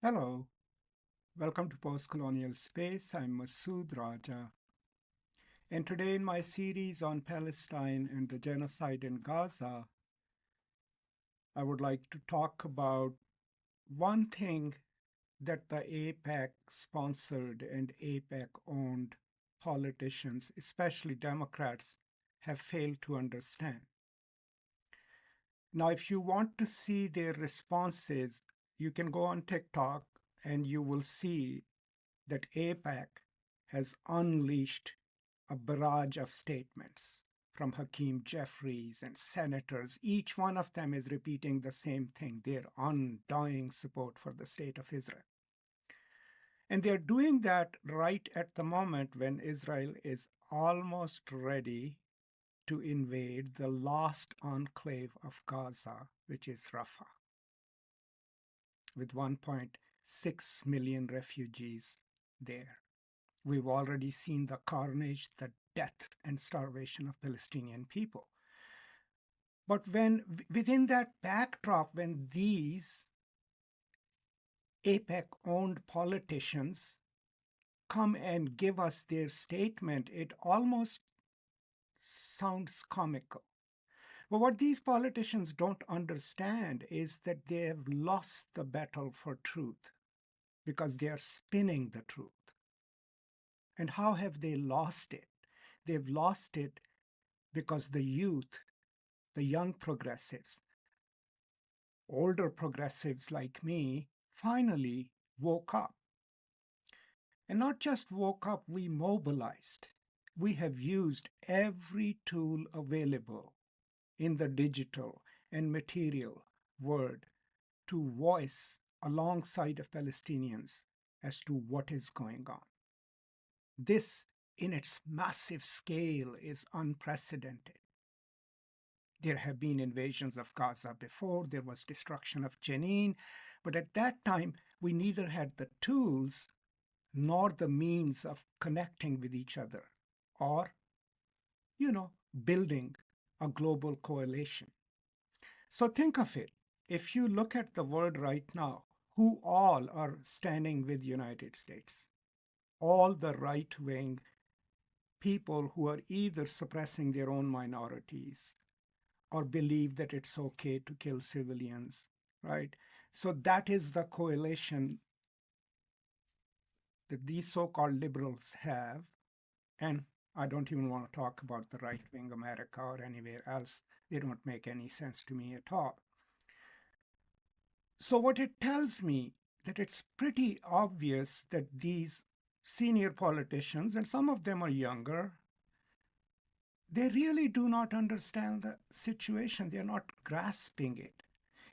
Hello, welcome to Post Colonial Space. I'm Masood Raja, and today in my series on Palestine and the genocide in Gaza, I would like to talk about one thing that the APAC sponsored and APAC owned politicians, especially Democrats, have failed to understand. Now, if you want to see their responses, you can go on TikTok and you will see that APAC has unleashed a barrage of statements from Hakeem Jeffries and senators. Each one of them is repeating the same thing, their undying support for the state of Israel. And they're doing that right at the moment when Israel is almost ready to invade the last enclave of Gaza, which is Rafah, with 1.6 million refugees there. We've already seen the carnage, the death and starvation of Palestinian people. But when within that backdrop, when these APEC-owned politicians come and give us their statement, it almost sounds comical. But what these politicians don't understand is that they have lost the battle for truth because they are spinning the truth. And how have they lost it? They've lost it because the youth, the young progressives, older progressives like me, finally woke up. And not just woke up, we mobilized. We have used every tool available in the digital and material world to voice alongside of Palestinians as to what is going on. This, in its massive scale, is unprecedented. There have been invasions of Gaza before, there was destruction of Jenin, but at that time, we neither had the tools nor the means of connecting with each other or, building a global coalition. So think of it. If you look at the world right now, who all are standing with the United States? All the right-wing people who are either suppressing their own minorities or believe that it's okay to kill civilians, right? So that is the coalition that these so-called liberals have. And I don't even want to talk about the right-wing America or anywhere else. They don't make any sense to me at all. So what it tells me that it's pretty obvious that these senior politicians, and some of them are younger, they really do not understand the situation. They're not grasping it.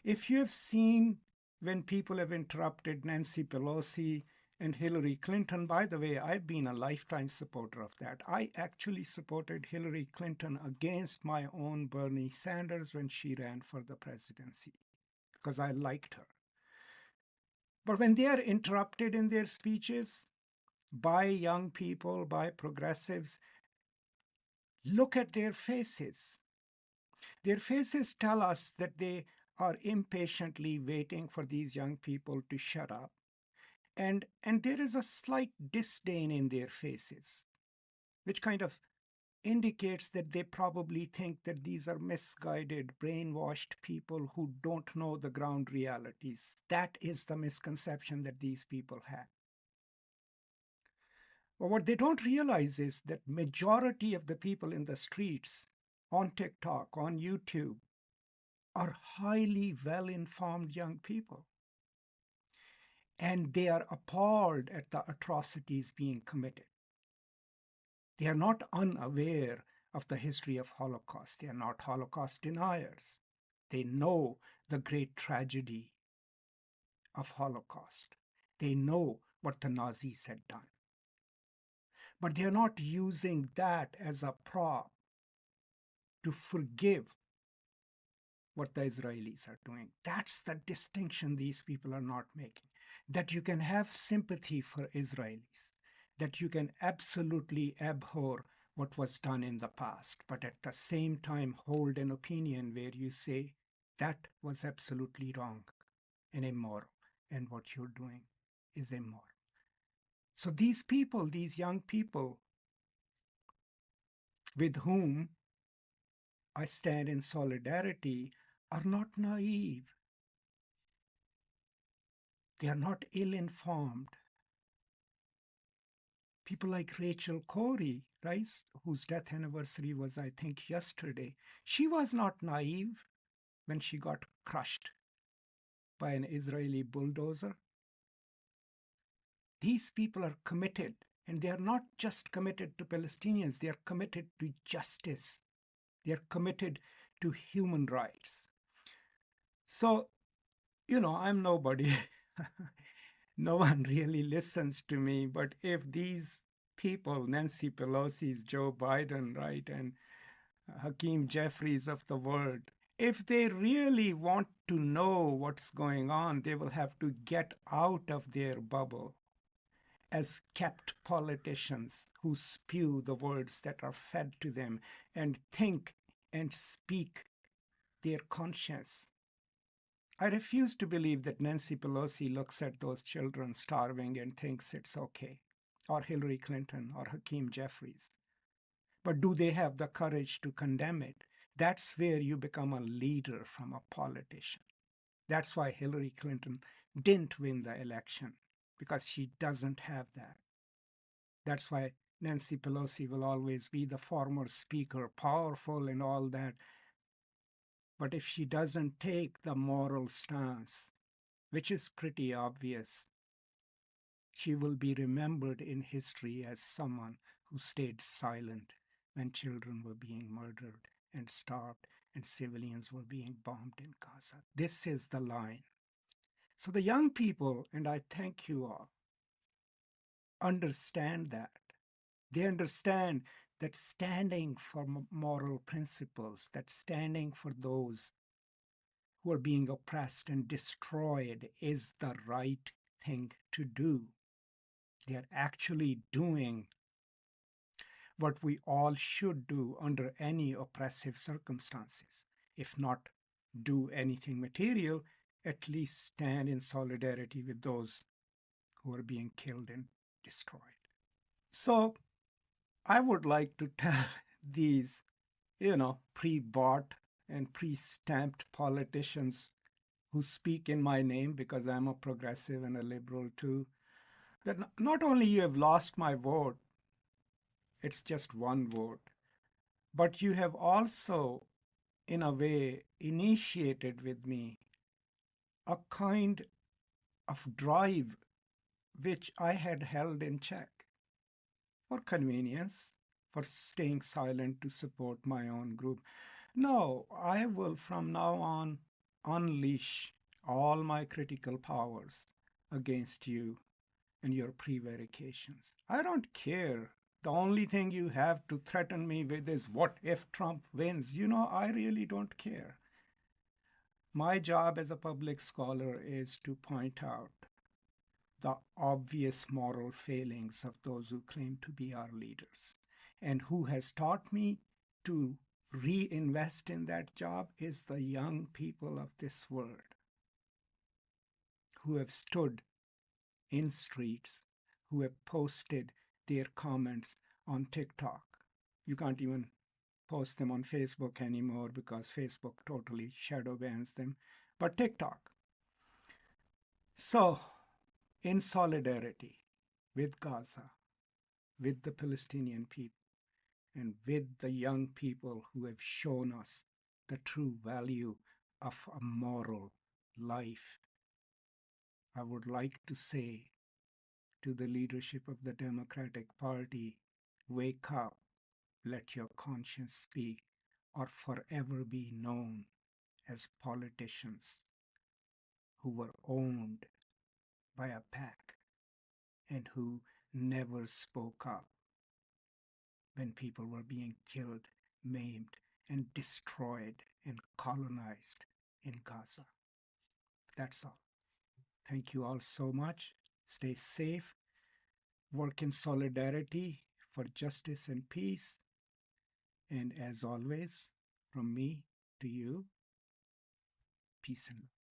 If you have seen when people have interrupted Nancy Pelosi and Hillary Clinton, by the way, I've been a lifetime supporter of that. I actually supported Hillary Clinton against my own Bernie Sanders when she ran for the presidency because I liked her. But when they are interrupted in their speeches by young people, by progressives, look at their faces. Their faces tell us that they are impatiently waiting for these young people to shut up. And there is a slight disdain in their faces, which kind of indicates that they probably think that these are misguided, brainwashed people who don't know the ground realities. That is the misconception that these people have. But what they don't realize is that majority of the people in the streets, on TikTok, on YouTube, are highly well-informed young people. And they are appalled at the atrocities being committed. They are not unaware of the history of Holocaust. They are not Holocaust deniers. They know the great tragedy of Holocaust. They know what the Nazis had done. But they are not using that as a prop to forgive what the Israelis are doing. That's the distinction these people are not making. That you can have sympathy for Israelis, that you can absolutely abhor what was done in the past, but at the same time hold an opinion where you say that was absolutely wrong and immoral, and what you're doing is immoral. So these people, these young people with whom I stand in solidarity, are not naive. They are not ill-informed. People like Rachel Corrie, right, whose death anniversary was, I think, yesterday, she was not naive when she got crushed by an Israeli bulldozer. These people are committed, and they are not just committed to Palestinians, they are committed to justice. They are committed to human rights. So, I'm nobody. No one really listens to me. But if these people, Nancy Pelosi's, Joe Biden, right, and Hakeem Jeffries of the world, if they really want to know what's going on, they will have to get out of their bubble as kept politicians who spew the words that are fed to them and think and speak their conscience. I refuse to believe that Nancy Pelosi looks at those children starving and thinks it's okay, or Hillary Clinton or Hakeem Jeffries. But do they have the courage to condemn it? That's where you become a leader from a politician. That's why Hillary Clinton didn't win the election, because she doesn't have that. That's why Nancy Pelosi will always be the former speaker, powerful and all that. But if she doesn't take the moral stance, which is pretty obvious, she will be remembered in history as someone who stayed silent when children were being murdered and starved and civilians were being bombed in Gaza. This is the line. So the young people, and I thank you all, understand that. They understand that standing for moral principles, that standing for those who are being oppressed and destroyed is the right thing to do. They are actually doing what we all should do under any oppressive circumstances. If not do anything material, at least stand in solidarity with those who are being killed and destroyed. So I would like to tell these, pre-bought and pre-stamped politicians who speak in my name, because I'm a progressive and a liberal too, that not only you have lost my vote, it's just one vote, but you have also, in a way, initiated with me a kind of drive which I had held in check for convenience, for staying silent to support my own group. No, I will from now on unleash all my critical powers against you and your prevarications. I don't care. The only thing you have to threaten me with is, what if Trump wins? I really don't care. My job as a public scholar is to point out the obvious moral failings of those who claim to be our leaders. And who has taught me to reinvest in that job is the young people of this world who have stood in streets, who have posted their comments on TikTok. You can't even post them on Facebook anymore because Facebook totally shadow bans them, but TikTok. So, in solidarity with Gaza, with the Palestinian people, and with the young people who have shown us the true value of a moral life, I would like to say to the leadership of the Democratic Party, wake up, let your conscience speak, or forever be known as politicians who were owned by a pack and who never spoke up when people were being killed, maimed, and destroyed and colonized in Gaza. That's all. Thank you all so much. Stay safe. Work in solidarity for justice and peace. And as always, from me to you, peace and love.